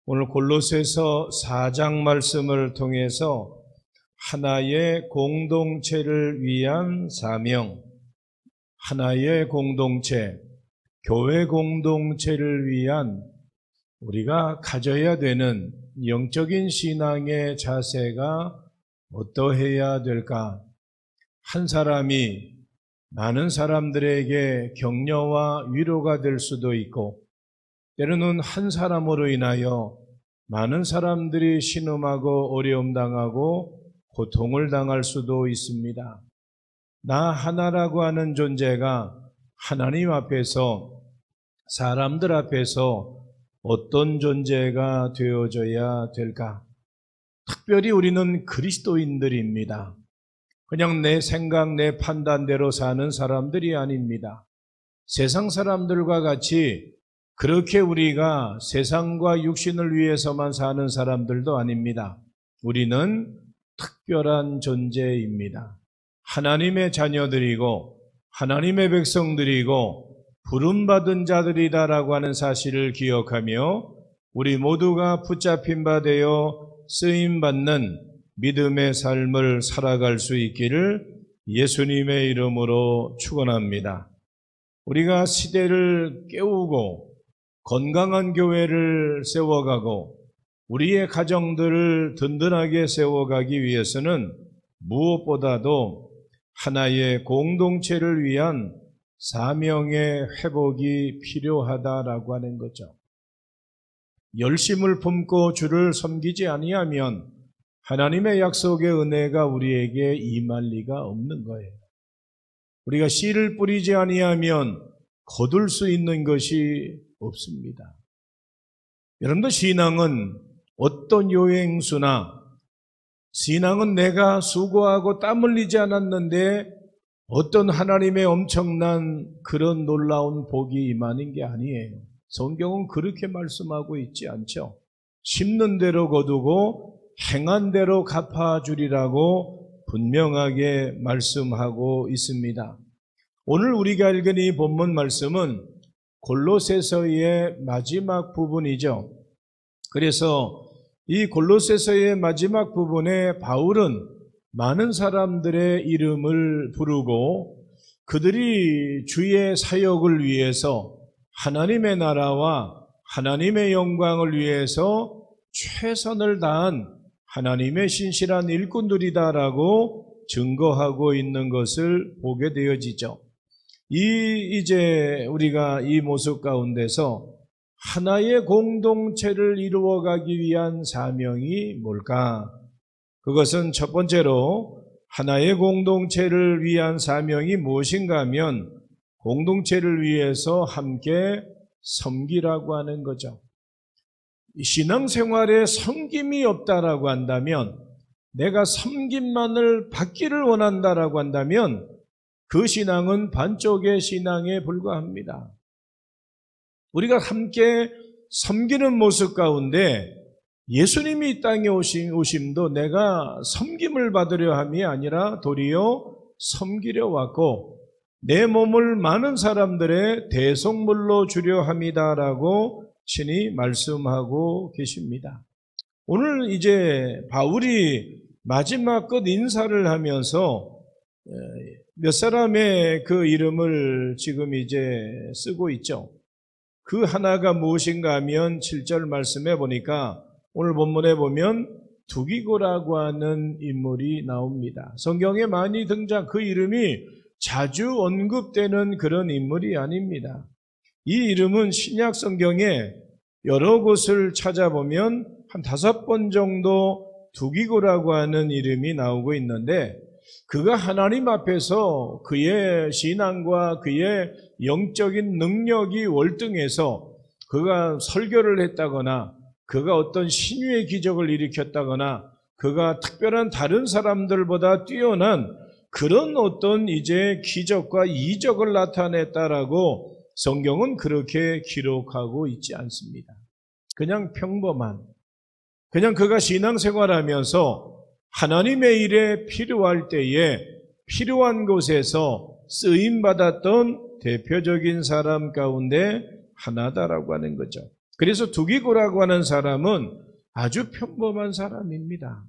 오늘 골로새서 4장 말씀을 통해서 하나의 공동체를 위한 사명, 하나의 공동체, 교회 공동체를 위한 우리가 가져야 되는 영적인 신앙의 자세가 어떠해야 될까? 한 사람이 많은 사람들에게 격려와 위로가 될 수도 있고, 때로는 한 사람으로 인하여 많은 사람들이 신음하고 어려움 당하고 고통을 당할 수도 있습니다. 나 하나라고 하는 존재가 하나님 앞에서, 사람들 앞에서 어떤 존재가 되어져야 될까? 특별히 우리는 그리스도인들입니다. 그냥 내 생각, 내 판단대로 사는 사람들이 아닙니다. 세상 사람들과 같이 그렇게 우리가 세상과 육신을 위해서만 사는 사람들도 아닙니다. 우리는 특별한 존재입니다. 하나님의 자녀들이고 하나님의 백성들이고 부름받은 자들이다라고 하는 사실을 기억하며 우리 모두가 붙잡힌 바 되어 쓰임받는 믿음의 삶을 살아갈 수 있기를 예수님의 이름으로 축원합니다. 우리가 시대를 깨우고 건강한 교회를 세워가고 우리의 가정들을 든든하게 세워가기 위해서는 무엇보다도 하나의 공동체를 위한 사명의 회복이 필요하다라고 하는 거죠. 열심을 품고 주를 섬기지 아니하면 하나님의 약속의 은혜가 우리에게 임할 리가 없는 거예요. 우리가 씨를 뿌리지 아니하면 거둘 수 있는 것이 없습니다. 여러분들, 신앙은 어떤 여행수나, 신앙은 내가 수고하고 땀 흘리지 않았는데 어떤 하나님의 엄청난 그런 놀라운 복이 임하는 게 아니에요. 성경은 그렇게 말씀하고 있지 않죠. 심는 대로 거두고 행한 대로 갚아주리라고 분명하게 말씀하고 있습니다. 오늘 우리가 읽은 이 본문 말씀은 골로새서의 마지막 부분이죠. 그래서 이 골로새서의 마지막 부분에 바울은 많은 사람들의 이름을 부르고 그들이 주의 사역을 위해서 하나님의 나라와 하나님의 영광을 위해서 최선을 다한 하나님의 신실한 일꾼들이다라고 증거하고 있는 것을 보게 되어지죠. 이제 우리가 이 모습 가운데서 하나의 공동체를 이루어가기 위한 사명이 뭘까? 그것은 첫 번째로 하나의 공동체를 위한 사명이 무엇인가 하면 공동체를 위해서 함께 섬기라고 하는 거죠. 신앙생활에 섬김이 없다라고 한다면, 내가 섬김만을 받기를 원한다라고 한다면 그 신앙은 반쪽의 신앙에 불과합니다. 우리가 함께 섬기는 모습 가운데 예수님이 이 땅에 오심도 내가 섬김을 받으려 함이 아니라 도리어 섬기려 왔고 내 몸을 많은 사람들의 대속물로 주려 함이다라고 친히 말씀하고 계십니다. 오늘 이제 바울이 마지막 끝 인사를 하면서 몇 사람의 그 이름을 지금 이제 쓰고 있죠. 그 하나가 무엇인가 하면 7절 말씀해 보니까 오늘 본문에 보면 두기고라고 하는 인물이 나옵니다. 성경에 많이 그 이름이 자주 언급되는 그런 인물이 아닙니다. 이 이름은 신약 성경에 여러 곳을 찾아보면 한 5번 정도 두기고라고 하는 이름이 나오고 있는데, 그가 하나님 앞에서 그의 신앙과 그의 영적인 능력이 월등해서 그가 설교를 했다거나 그가 어떤 신유의 기적을 일으켰다거나 그가 특별한 다른 사람들보다 뛰어난 그런 어떤 이제 기적과 이적을 나타냈다라고 성경은 그렇게 기록하고 있지 않습니다. 그냥 평범한, 그냥 그가 신앙생활하면서 하나님의 일에 필요할 때에 필요한 곳에서 쓰임받았던 대표적인 사람 가운데 하나다라고 하는 거죠. 그래서 두기고라고 하는 사람은 아주 평범한 사람입니다.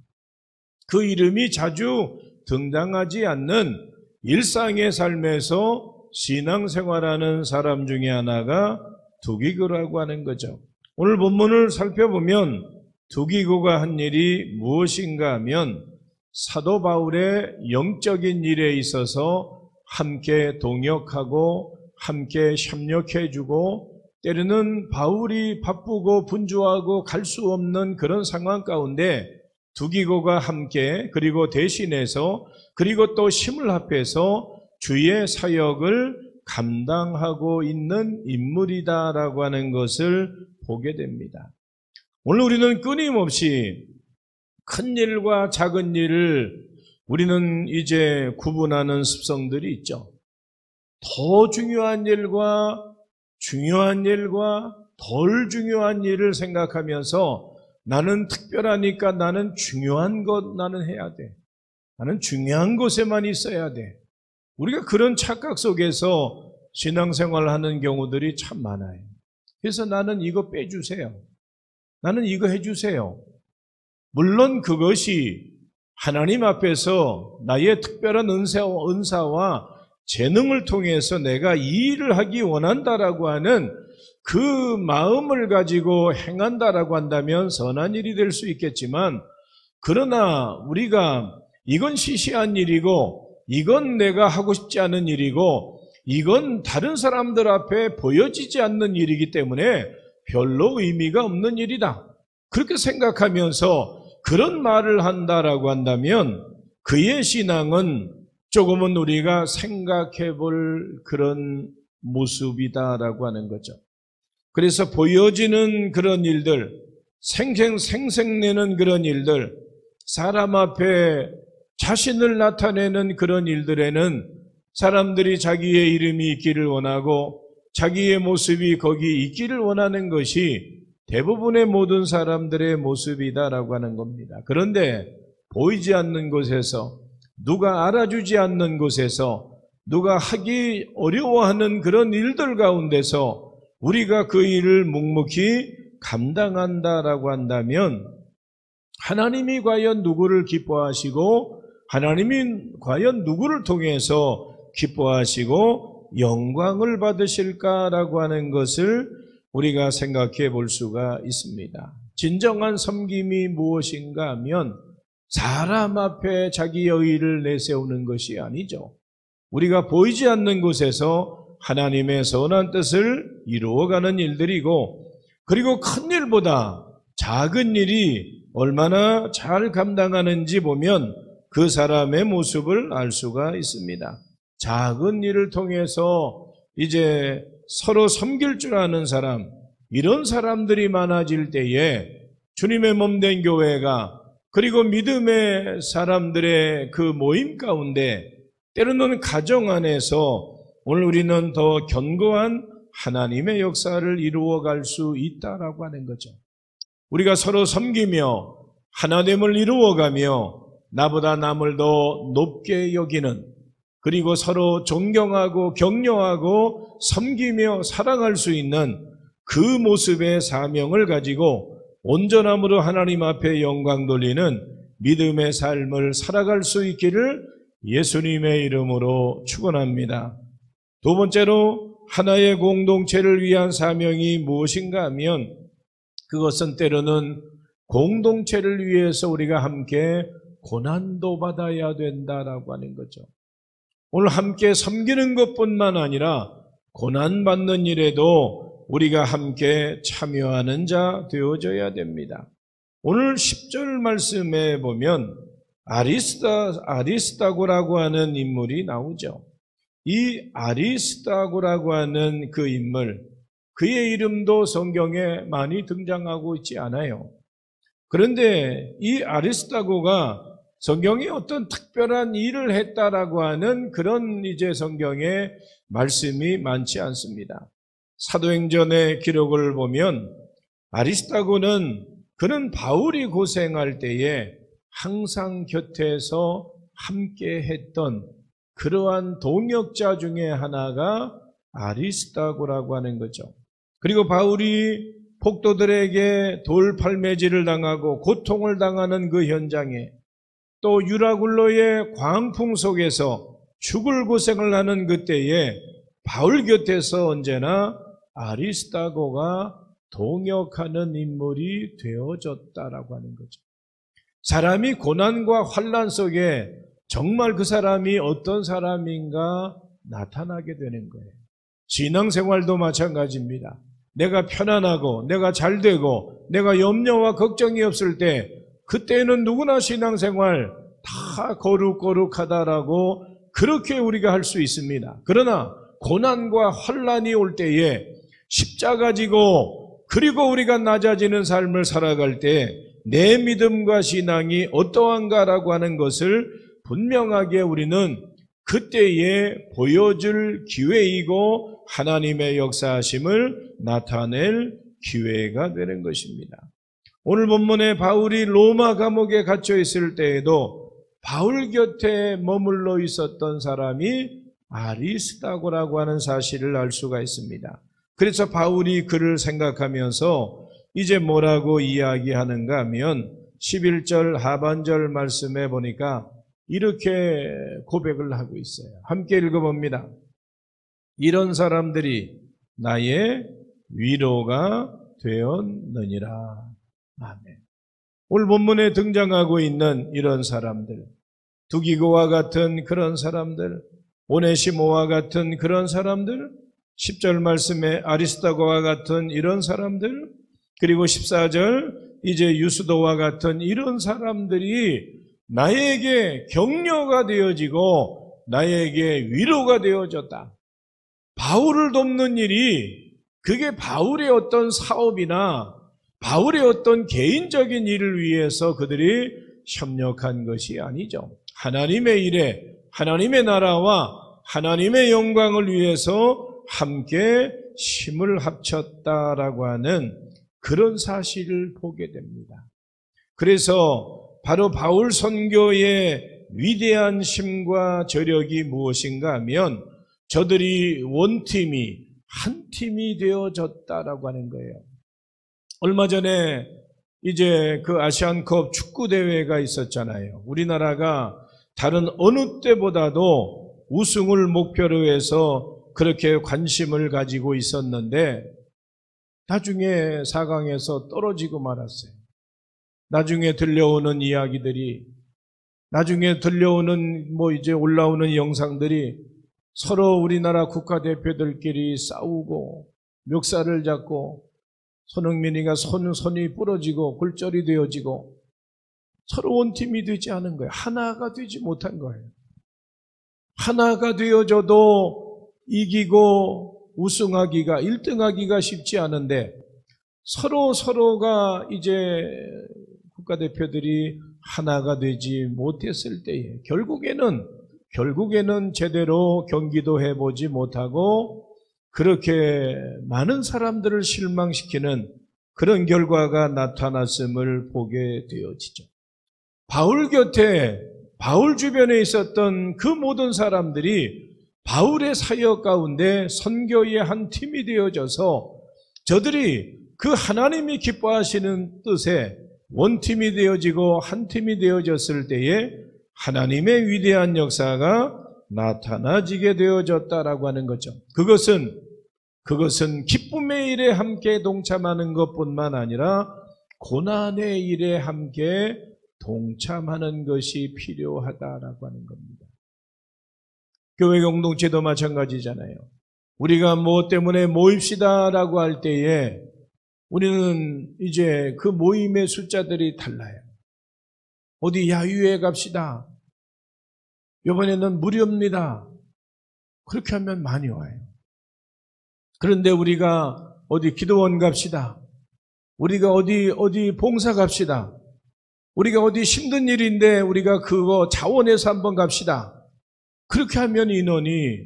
그 이름이 자주 등장하지 않는 일상의 삶에서 신앙생활하는 사람 중에 하나가 두기고라고 하는 거죠. 오늘 본문을 살펴보면 두기고가 한 일이 무엇인가 하면 사도 바울의 영적인 일에 있어서 함께 동역하고 함께 협력해주고 때로는 바울이 바쁘고 분주하고 갈 수 없는 그런 상황 가운데 두기고가 함께 그리고 대신해서 그리고 또 힘을 합해서 주의 사역을 감당하고 있는 인물이다라고 하는 것을 보게 됩니다. 오늘 우리는 끊임없이 큰 일과 작은 일을 우리는 이제 구분하는 습성들이 있죠. 더 중요한 일과 중요한 일과 덜 중요한 일을 생각하면서 나는 특별하니까 나는 중요한 것 나는 해야 돼. 나는 중요한 곳에만 있어야 돼. 우리가 그런 착각 속에서 신앙생활을 하는 경우들이 참 많아요. 그래서 나는 이거 빼주세요. 나는 이거 해주세요. 물론 그것이 하나님 앞에서 나의 특별한 은사와 재능을 통해서 내가 이 일을 하기 원한다라고 하는 그 마음을 가지고 행한다라고 한다면 선한 일이 될 수 있겠지만, 그러나 우리가 이건 시시한 일이고 이건 내가 하고 싶지 않은 일이고 이건 다른 사람들 앞에 보여지지 않는 일이기 때문에 별로 의미가 없는 일이다, 그렇게 생각하면서 그런 말을 한다라고 한다면 그의 신앙은 조금은 우리가 생각해 볼 그런 모습이다라고 하는 거죠. 그래서 보여지는 그런 일들, 생색내는 그런 일들, 사람 앞에 자신을 나타내는 그런 일들에는 사람들이 자기의 이름이 있기를 원하고 자기의 모습이 거기 있기를 원하는 것이 대부분의 모든 사람들의 모습이다라고 하는 겁니다. 그런데 보이지 않는 곳에서, 누가 알아주지 않는 곳에서, 누가 하기 어려워하는 그런 일들 가운데서 우리가 그 일을 묵묵히 감당한다라고 한다면 하나님이 과연 누구를 기뻐하시고 하나님이 과연 누구를 통해서 기뻐하시고 영광을 받으실까라고 하는 것을 우리가 생각해 볼 수가 있습니다. 진정한 섬김이 무엇인가 하면 사람 앞에 자기의 의의를 내세우는 것이 아니죠. 우리가 보이지 않는 곳에서 하나님의 선한 뜻을 이루어가는 일들이고, 그리고 큰 일보다 작은 일이 얼마나 잘 감당하는지 보면 그 사람의 모습을 알 수가 있습니다. 작은 일을 통해서 이제 서로 섬길 줄 아는 사람, 이런 사람들이 많아질 때에 주님의 몸된 교회가, 그리고 믿음의 사람들의 그 모임 가운데, 때로는 가정 안에서 오늘 우리는 더 견고한 하나님의 역사를 이루어갈 수 있다라고 하는 거죠. 우리가 서로 섬기며 하나됨을 이루어가며 나보다 남을 더 높게 여기는, 그리고 서로 존경하고 격려하고 섬기며 사랑할 수 있는 그 모습의 사명을 가지고 온전함으로 하나님 앞에 영광 돌리는 믿음의 삶을 살아갈 수 있기를 예수님의 이름으로 축원합니다. 두 번째로 하나의 공동체를 위한 사명이 무엇인가 하면 그것은 때로는 공동체를 위해서 우리가 함께 고난도 받아야 된다라고 하는 거죠. 오늘 함께 섬기는 것뿐만 아니라 고난받는 일에도 우리가 함께 참여하는 자 되어져야 됩니다. 오늘 10절 말씀에 보면 아리스다고라고 하는 인물이 나오죠. 이 아리스다고라고 하는 그 인물, 그의 이름도 성경에 많이 등장하고 있지 않아요. 그런데 이 아리스다고가 성경에 어떤 특별한 일을 했다라고 하는 그런 이제 성경에 말씀이 많지 않습니다. 사도행전의 기록을 보면 아리스다고는 그는 바울이 고생할 때에 항상 곁에서 함께 했던 그러한 동역자 중에 하나가 아리스다고라고 하는 거죠. 그리고 바울이 폭도들에게 돌팔매질을 당하고 고통을 당하는 그 현장에, 또 유라굴로의 광풍 속에서 죽을 고생을 하는 그때에 바울 곁에서 언제나 아리스다고가 동역하는 인물이 되어졌다라고 하는 거죠. 사람이 고난과 환난 속에 정말 그 사람이 어떤 사람인가 나타나게 되는 거예요. 신앙생활도 마찬가지입니다. 내가 편안하고 내가 잘되고 내가 염려와 걱정이 없을 때 그때는 누구나 신앙생활 다 거룩거룩하다라고 그렇게 우리가 할 수 있습니다. 그러나 고난과 환난이 올 때에 십자가 지고 그리고 우리가 낮아지는 삶을 살아갈 때 내 믿음과 신앙이 어떠한가라고 하는 것을 분명하게 우리는 그때에 보여줄 기회이고 하나님의 역사하심을 나타낼 기회가 되는 것입니다. 오늘 본문에 바울이 로마 감옥에 갇혀 있을 때에도 바울 곁에 머물러 있었던 사람이 아리스다고라고 하는 사실을 알 수가 있습니다. 그래서 바울이 그를 생각하면서 이제 뭐라고 이야기하는가 하면 11절 하반절 말씀에 보니까 이렇게 고백을 하고 있어요. 함께 읽어봅니다. 이런 사람들이 나의 위로가 되었느니라. 아멘. 오늘 본문에 등장하고 있는 이런 사람들, 두기고와 같은 그런 사람들, 오네시모와 같은 그런 사람들, 10절 말씀에 아리스다고와 같은 이런 사람들, 그리고 14절 이제 유스도와 같은 이런 사람들이 나에게 격려가 되어지고 나에게 위로가 되어졌다. 바울을 돕는 일이 그게 바울의 어떤 사업이나 바울의 어떤 개인적인 일을 위해서 그들이 협력한 것이 아니죠. 하나님의 일에 하나님의 나라와 하나님의 영광을 위해서 함께 힘을 합쳤다라고 하는 그런 사실을 보게 됩니다. 그래서 바로 바울 선교의 위대한 힘과 저력이 무엇인가 하면 저들이 원팀이 한 팀이 되어졌다라고 하는 거예요. 얼마 전에 이제 그 아시안컵 축구 대회가 있었잖아요. 우리나라가 다른 어느 때보다도 우승을 목표로 해서 그렇게 관심을 가지고 있었는데 나중에 4강에서 떨어지고 말았어요. 나중에 들려오는 이야기들이, 나중에 들려오는 이제 올라오는 영상들이 서로 우리나라 국가대표들끼리 싸우고 멱살을 잡고 손흥민이가 손이 부러지고 골절이 되어지고 서로 원팀이 되지 않은 거예요. 하나가 되지 못한 거예요. 하나가 되어져도 이기고 우승하기가 1등하기가 쉽지 않은데 서로가 이제 국가대표들이 하나가 되지 못했을 때에 결국에는 제대로 경기도 해보지 못하고 그렇게 많은 사람들을 실망시키는 그런 결과가 나타났음을 보게 되어지죠. 바울 곁에, 바울 주변에 있었던 그 모든 사람들이 바울의 사역 가운데 선교의 한 팀이 되어져서 저들이 그 하나님이 기뻐하시는 뜻에 원팀이 되어지고 한 팀이 되어졌을 때에 하나님의 위대한 역사가 나타나지게 되어졌다라고 하는 거죠. 그것은 기쁨의 일에 함께 동참하는 것뿐만 아니라 고난의 일에 함께 동참하는 것이 필요하다라고 하는 겁니다. 교회 공동체도 마찬가지잖아요. 우리가 뭐 때문에 모입시다라고 할 때에 우리는 이제 그 모임의 숫자들이 달라요. 어디 야유회 갑시다. 이번에는 무료입니다. 그렇게 하면 많이 와요. 그런데 우리가 어디 기도원 갑시다. 우리가 어디 봉사 갑시다. 우리가 어디 힘든 일인데 우리가 그거 자원해서 한번 갑시다. 그렇게 하면 인원이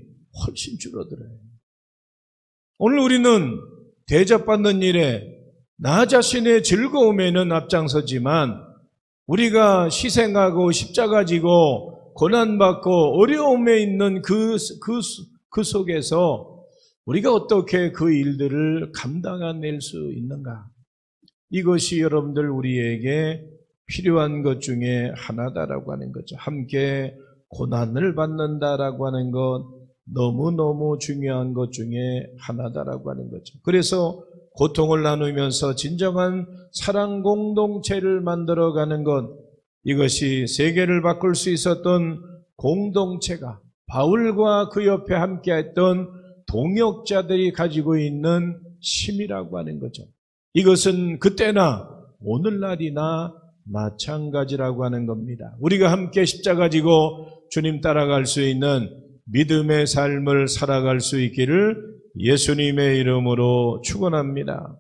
훨씬 줄어들어요. 오늘 우리는 대접받는 일에 나 자신의 즐거움에는 앞장서지만 우리가 희생하고 십자가 지고 고난받고 어려움에 있는 그 속에서 우리가 어떻게 그 일들을 감당해낼 수 있는가? 이것이 여러분들 우리에게 필요한 것 중에 하나다라고 하는 거죠. 함께 고난을 받는다라고 하는 것, 너무너무 중요한 것 중에 하나다라고 하는 거죠. 그래서 고통을 나누면서 진정한 사랑 공동체를 만들어가는 것, 이것이 세계를 바꿀 수 있었던 공동체가 바울과 그 옆에 함께했던 동역자들이 가지고 있는 힘이라고 하는 거죠. 이것은 그때나 오늘날이나 마찬가지라고 하는 겁니다. 우리가 함께 십자가 지고 주님 따라갈 수 있는 믿음의 삶을 살아갈 수 있기를 예수님의 이름으로 축원합니다.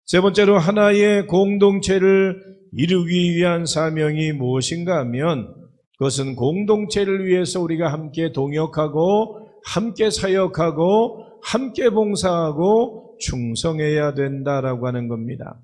세 번째로 하나의 공동체를 이루기 위한 사명이 무엇인가 하면 그것은 공동체를 위해서 우리가 함께 동역하고 함께 사역하고 함께 봉사하고 충성해야 된다라고 하는 겁니다.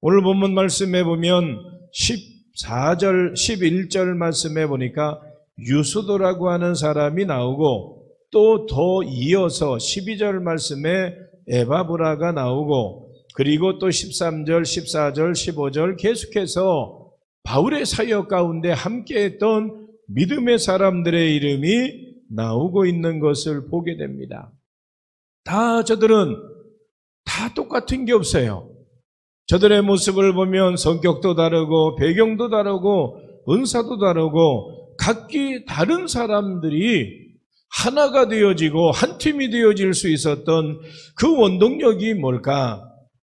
오늘 본문 말씀해 보면 14절, 11절 말씀해 보니까 유수도라고 하는 사람이 나오고 또 더 이어서 12절 말씀에 에바브라가 나오고 그리고 또 13절, 14절, 15절 계속해서 바울의 사역 가운데 함께했던 믿음의 사람들의 이름이 나오고 있는 것을 보게 됩니다. 저들은 다 똑같은 게 없어요. 저들의 모습을 보면 성격도 다르고 배경도 다르고 은사도 다르고 각기 다른 사람들이 하나가 되어지고 한 팀이 되어질 수 있었던 그 원동력이 뭘까?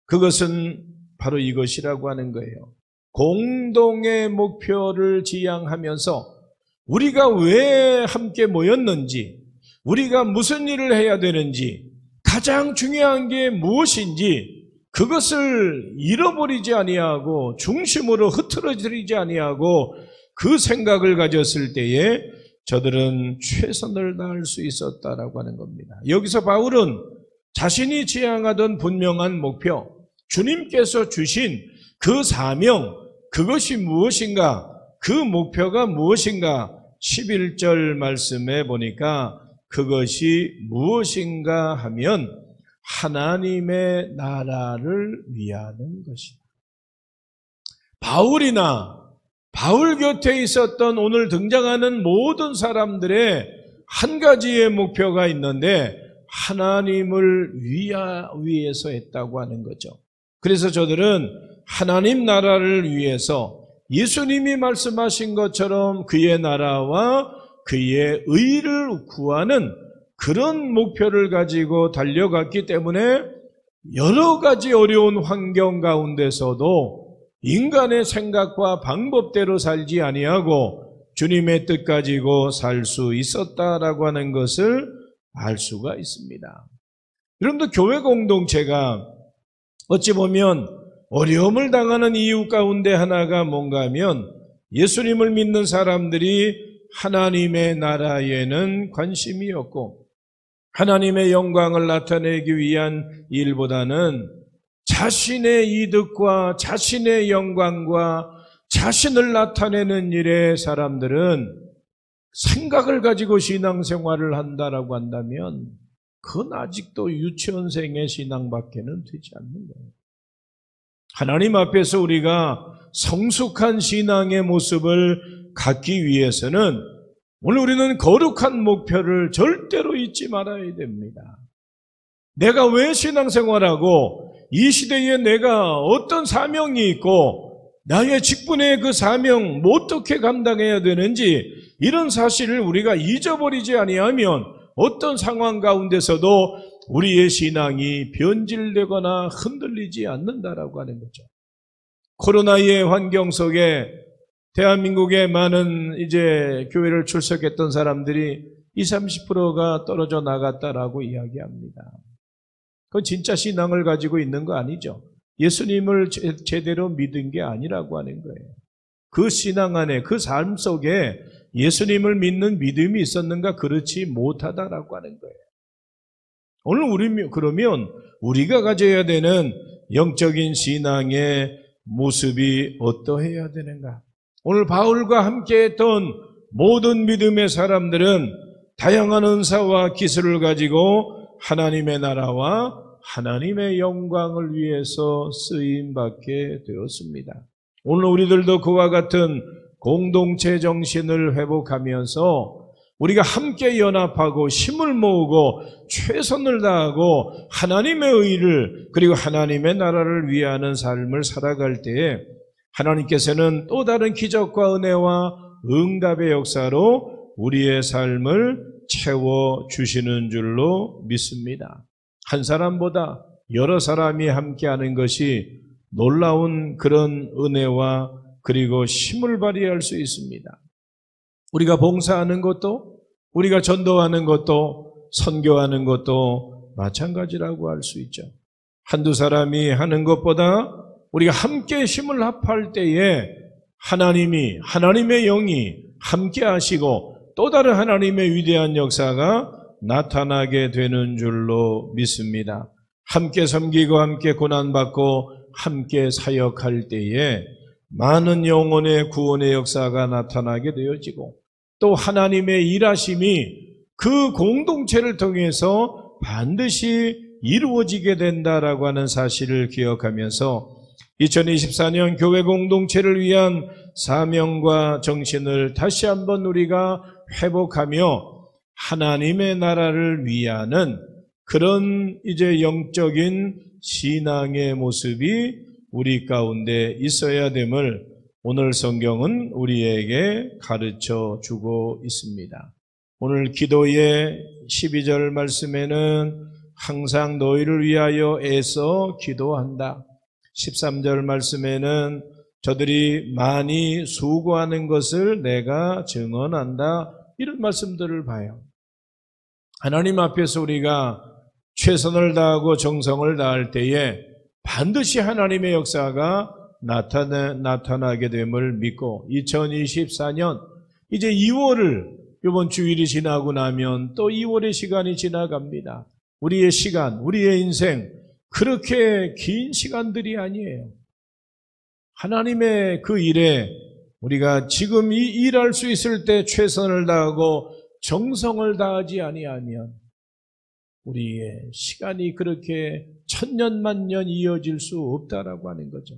그것은 바로 이것이라고 하는 거예요. 공동의 목표를 지향하면서 우리가 왜 함께 모였는지, 우리가 무슨 일을 해야 되는지, 가장 중요한 게 무엇인지 그것을 잃어버리지 아니하고 중심으로 흐트러지지 아니하고 그 생각을 가졌을 때에 저들은 최선을 다할 수 있었다라고 하는 겁니다. 여기서 바울은 자신이 지향하던 분명한 목표, 주님께서 주신 그 사명, 그것이 무엇인가, 그 목표가 무엇인가 11절 말씀에 보니까 그것이 무엇인가 하면 하나님의 나라를 위하는 것이다. 바울이나 바울 곁에 있었던 오늘 등장하는 모든 사람들의 한 가지의 목표가 있는데 하나님을 위해서 했다고 하는 거죠. 그래서 저들은 하나님 나라를 위해서 예수님이 말씀하신 것처럼 그의 나라와 그의 의를 구하는 그런 목표를 가지고 달려갔기 때문에 여러 가지 어려운 환경 가운데서도 인간의 생각과 방법대로 살지 아니하고 주님의 뜻 가지고 살 수 있었다라고 하는 것을 알 수가 있습니다. 여러분들 교회 공동체가 어찌 보면 어려움을 당하는 이유 가운데 하나가 뭔가 하면 예수님을 믿는 사람들이 하나님의 나라에는 관심이 없고 하나님의 영광을 나타내기 위한 일보다는 자신의 이득과 자신의 영광과 자신을 나타내는 일에 사람들은 생각을 가지고 신앙생활을 한다라고 한다면 그건 아직도 유치원생의 신앙밖에는 되지 않는 거예요. 하나님 앞에서 우리가 성숙한 신앙의 모습을 갖기 위해서는 오늘 우리는 거룩한 목표를 절대로 잊지 말아야 됩니다. 내가 왜 신앙생활하고 이 시대에 내가 어떤 사명이 있고 나의 직분의 그 사명 어떻게 감당해야 되는지 이런 사실을 우리가 잊어버리지 아니하면 어떤 상황 가운데서도 우리의 신앙이 변질되거나 흔들리지 않는다라고 하는 거죠. 코로나의 환경 속에 대한민국의 많은 이제 교회를 출석했던 사람들이 20-30%가 떨어져 나갔다라고 이야기합니다. 그건 진짜 신앙을 가지고 있는 거 아니죠. 예수님을 제대로 믿은 게 아니라고 하는 거예요. 그 신앙 안에 그 삶 속에 예수님을 믿는 믿음이 있었는가? 그렇지 못하다라고 하는 거예요. 오늘 그러면 우리가 가져야 되는 영적인 신앙의 모습이 어떠해야 되는가? 오늘 바울과 함께했던 모든 믿음의 사람들은 다양한 은사와 기술을 가지고 하나님의 나라와 하나님의 영광을 위해서 쓰임받게 되었습니다. 오늘 우리들도 그와 같은 공동체 정신을 회복하면서 우리가 함께 연합하고 힘을 모으고 최선을 다하고 하나님의 의를 그리고 하나님의 나라를 위하는 삶을 살아갈 때에 하나님께서는 또 다른 기적과 은혜와 응답의 역사로 우리의 삶을 채워주시는 줄로 믿습니다. 한 사람보다 여러 사람이 함께하는 것이 놀라운 그런 은혜와 그리고 힘을 발휘할 수 있습니다. 우리가 봉사하는 것도 우리가 전도하는 것도 선교하는 것도 마찬가지라고 할 수 있죠. 한두 사람이 하는 것보다 우리가 함께 힘을 합할 때에 하나님의 영이 함께 하시고 또 다른 하나님의 위대한 역사가 나타나게 되는 줄로 믿습니다. 함께 섬기고 함께 고난받고 함께 사역할 때에 많은 영혼의 구원의 역사가 나타나게 되어지고 또 하나님의 일하심이 그 공동체를 통해서 반드시 이루어지게 된다라고 하는 사실을 기억하면서 2024년 교회 공동체를 위한 사명과 정신을 다시 한번 우리가 회복하며 하나님의 나라를 위하는 그런 이제 영적인 신앙의 모습이 우리 가운데 있어야 됨을 오늘 성경은 우리에게 가르쳐 주고 있습니다. 오늘 기도의 12절 말씀에는 항상 너희를 위하여 애써 기도한다. 13절 말씀에는 저들이 많이 수고하는 것을 내가 증언한다. 이런 말씀들을 봐요. 하나님 앞에서 우리가 최선을 다하고 정성을 다할 때에 반드시 하나님의 역사가 나타나게 됨을 믿고 2024년 이제 2월을 이번 주일이 지나고 나면 또 2월의 시간이 지나갑니다. 우리의 시간, 우리의 인생 그렇게 긴 시간들이 아니에요. 하나님의 그 일에 우리가 지금 이 일할 수 있을 때 최선을 다하고 정성을 다하지 아니하면 우리의 시간이 그렇게 천년만년 이어질 수 없다라고 하는 거죠.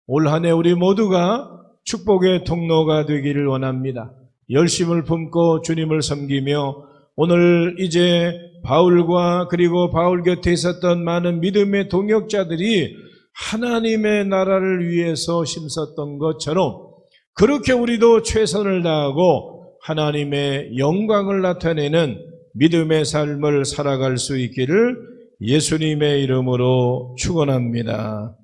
올 한 해 우리 모두가 축복의 통로가 되기를 원합니다. 열심을 품고 주님을 섬기며 오늘 이제 바울과 그리고 바울 곁에 있었던 많은 믿음의 동역자들이 하나님의 나라를 위해서 힘썼던 것처럼 그렇게 우리도 최선을 다하고 하나님의 영광을 나타내는 믿음의 삶을 살아갈 수 있기를 예수님의 이름으로 축원합니다.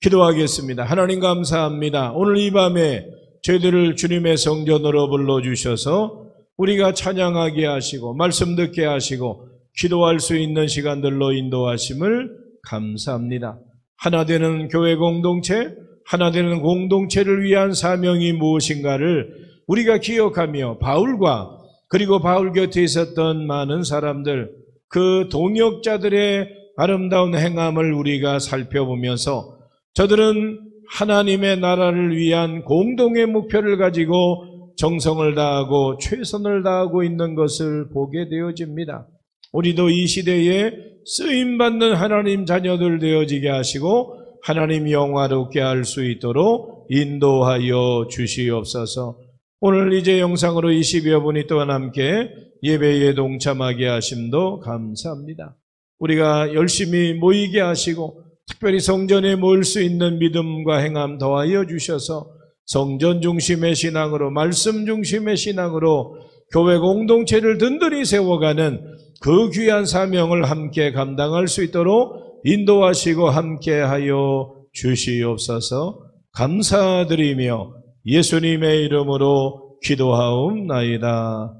기도하겠습니다. 하나님 감사합니다. 오늘 이 밤에 저희들을 주님의 성전으로 불러주셔서 우리가 찬양하게 하시고 말씀 듣게 하시고 기도할 수 있는 시간들로 인도하심을 감사합니다. 하나 되는 교회 공동체, 하나 되는 공동체를 위한 사명이 무엇인가를 우리가 기억하며 바울과 그리고 바울 곁에 있었던 많은 사람들, 그 동역자들의 아름다운 행함을 우리가 살펴보면서 저들은 하나님의 나라를 위한 공동의 목표를 가지고 정성을 다하고 최선을 다하고 있는 것을 보게 되어집니다. 우리도 이 시대에 쓰임받는 하나님 자녀들 되어지게 하시고 하나님 영화롭게 할 수 있도록 인도하여 주시옵소서. 오늘 이제 영상으로 20여 분이 또한 함께 예배에 동참하게 하심도 감사합니다. 우리가 열심히 모이게 하시고 특별히 성전에 모일 수 있는 믿음과 행함 더하여 주셔서 성전 중심의 신앙으로 말씀 중심의 신앙으로 교회 공동체를 든든히 세워가는 그 귀한 사명을 함께 감당할 수 있도록 인도하시고 함께하여 주시옵소서. 감사드리며 예수님의 이름으로 기도하옵나이다.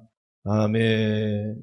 아멘.